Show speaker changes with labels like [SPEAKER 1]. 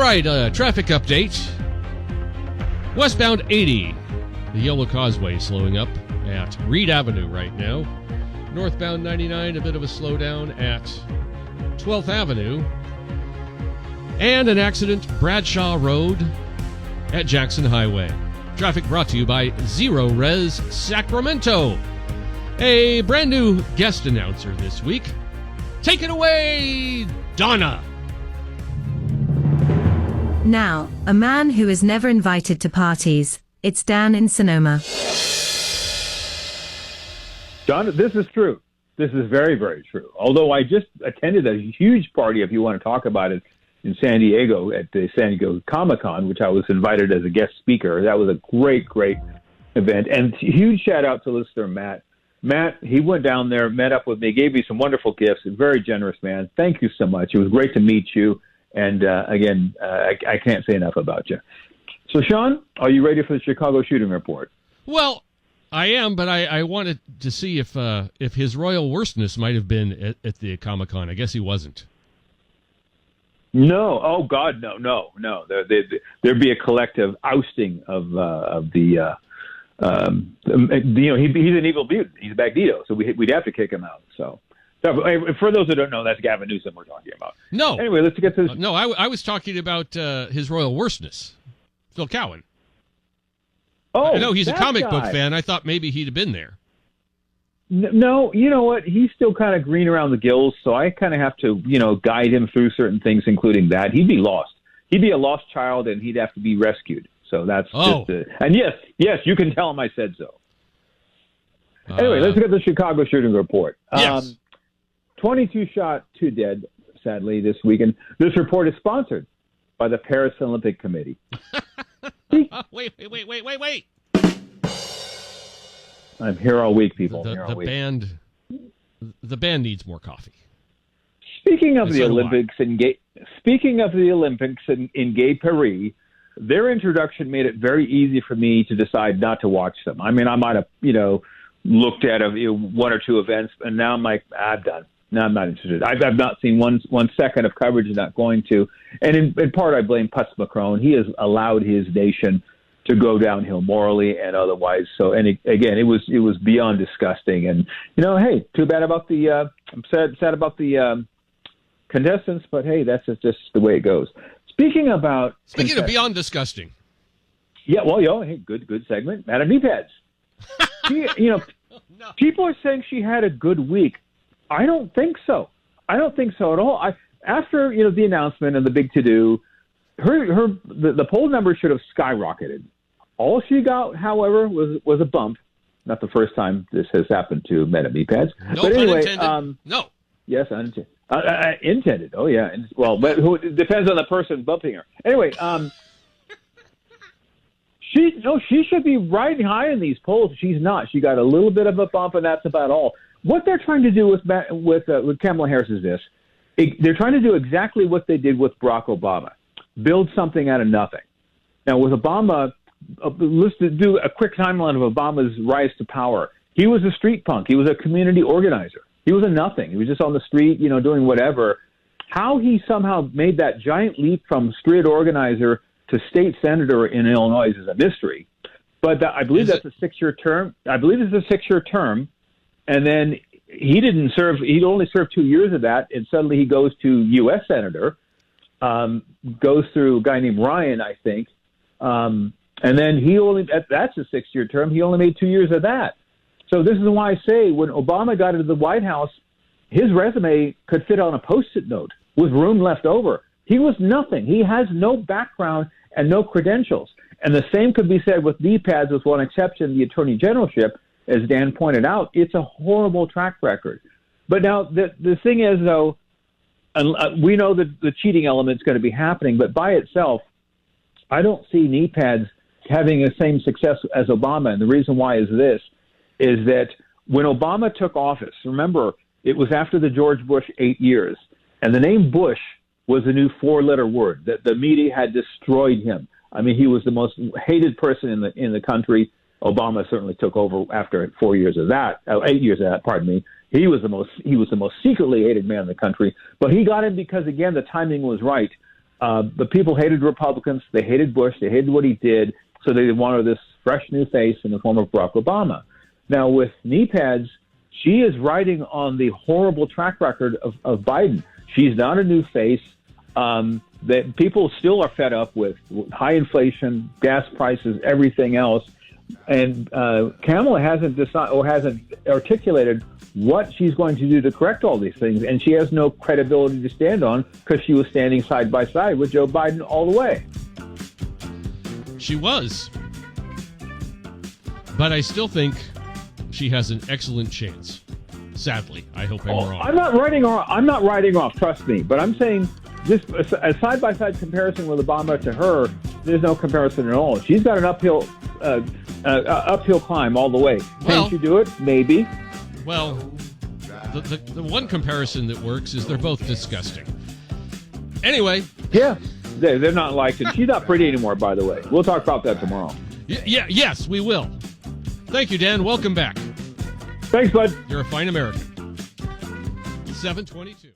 [SPEAKER 1] right, traffic update. Westbound 80, the Yellow Causeway slowing up at Reed Avenue right now. Northbound 99, a bit of a slowdown at 12th Avenue. And an accident, Bradshaw Road at Jackson Highway. Traffic brought to you by Zero Res Sacramento. A brand new guest announcer this week. Take it away, Donna.
[SPEAKER 2] Now, a man who is never invited to parties. It's Dan in Sonoma.
[SPEAKER 3] John, this is true. This is very, very true. Although I just attended a huge party, if you want to talk about it, in San Diego at the San Diego Comic-Con, which I was invited as a guest speaker. That was a great, great event. And huge shout out to listener Matt. Matt, he went down there, met up with me, gave me some wonderful gifts. A very generous man. Thank you so much. It was great to meet you. And again, I can't say enough about you. So, Sean, are you ready for the Chicago shooting report?
[SPEAKER 1] Well, I am, but I wanted to see if His Royal Worstness might have been at the Comic-Con. I guess he wasn't.
[SPEAKER 3] No. Oh, God, no. There'd be a collective ousting of the. He's an evil mutant. He's a Magneto, so we'd have to kick him out. So, for those who don't know, that's Gavin Newsom we're talking about.
[SPEAKER 1] No.
[SPEAKER 3] Anyway, let's get to this.
[SPEAKER 1] No, I was talking about His Royal Worstness, Phil Cowan.
[SPEAKER 3] Oh,
[SPEAKER 1] I know he's a comic
[SPEAKER 3] guy.
[SPEAKER 1] book fan. I thought maybe he'd have been there.
[SPEAKER 3] No, you know what? He's still kind of green around the gills, so I kind of have to, guide him through certain things, including that. He'd be lost. He'd be a lost child, and he'd have to be rescued. So that's just and yes, you can tell him I said so. Anyway, let's get the Chicago shooting report.
[SPEAKER 1] Yes.
[SPEAKER 3] 22 shot, 2 dead, sadly, this weekend. This report is sponsored by the Paris Olympic Committee.
[SPEAKER 1] Wait.
[SPEAKER 3] I'm here all week, people.
[SPEAKER 1] The band needs more coffee.
[SPEAKER 3] Speaking of the Olympics in Gay Paris, their introduction made it very easy for me to decide not to watch them. I mean, I might have, looked at one or two events, and now I'm like, I'm done. No, I'm not interested. I've not seen one second of coverage, and not going to. And in part, I blame Putz Macron. He has allowed his nation to go downhill morally and otherwise. So, and again, it was beyond disgusting. And hey, too bad about the. I'm sad about the contestants, but hey, that's just the way it goes. Speaking of
[SPEAKER 1] beyond disgusting.
[SPEAKER 3] Yeah, well, hey, good segment, Madam Meatpads. People are saying she had a good week. I don't think so. I don't think so at all. After the announcement and the big to do, the poll numbers should have skyrocketed. All she got, however, was a bump. Not the first time this has happened to Madam Meatpads.
[SPEAKER 1] No,
[SPEAKER 3] but anyway,
[SPEAKER 1] unintended. No.
[SPEAKER 3] Yes, unintended. Intended. Oh yeah. Well, but it depends on the person bumping her. Anyway, she should be riding high in these polls. She's not. She got a little bit of a bump, and that's about all. What they're trying to do with Kamala Harris is this: they're trying to do exactly what they did with Barack Obama, build something out of nothing. Now, with Obama, let's do a quick timeline of Obama's rise to power. He was a street punk. He was a community organizer. He was a nothing. He was just on the street, doing whatever. How he somehow made that giant leap from street organizer to state senator in Illinois is a mystery. But I believe that's a 6-year term. I believe it's a 6-year term. And then he didn't serve. He'd only served 2 years of that. And suddenly he goes to U.S. senator, goes through a guy named Ryan, I think. And then that's a 6-year term. He only made 2 years of that. So this is why I say when Obama got into the White House, his resume could fit on a Post-it note with room left over. He was nothing. He has no background and no credentials. And the same could be said with DPADS, with one exception, the Attorney Generalship. As Dan pointed out, it's a horrible track record. But now the thing is, though, we know that the cheating element is going to be happening, but by itself, I don't see knee pads having the same success as Obama. And the reason why is this, is that when Obama took office, remember, it was after the George Bush 8 years, and the name Bush was a new 4-letter word, that the media had destroyed him. I mean, he was the most hated person in the country. Obama certainly took over after 4 years of that, 8 years of that, pardon me. He was the most secretly hated man in the country, but he got in because, again, the timing was right. The people hated Republicans. They hated Bush. They hated what he did. So they wanted this fresh new face in the form of Barack Obama. Now, with knee pads, she is riding on the horrible track record of Biden. She's not a new face. That people still are fed up with high inflation, gas prices, everything else. And Kamala hasn't decided or hasn't articulated what she's going to do to correct all these things. And she has no credibility to stand on because she was standing side by side with Joe Biden all the way.
[SPEAKER 1] She was. But I still think she has an excellent chance. Sadly, I hope I'm wrong.
[SPEAKER 3] I'm not writing off, trust me. But I'm saying just a side-by-side comparison with Obama to her, there's no comparison at all. She's got an uphill climb all the way. Can she do it? Maybe.
[SPEAKER 1] Well, the one comparison that works is they're both disgusting. Anyway.
[SPEAKER 3] Yeah, they're not liked. She's not pretty anymore, by the way. We'll talk about that tomorrow.
[SPEAKER 1] Yes, we will. Thank you, Dan. Welcome back.
[SPEAKER 3] Thanks, bud.
[SPEAKER 1] You're a fine American. 722.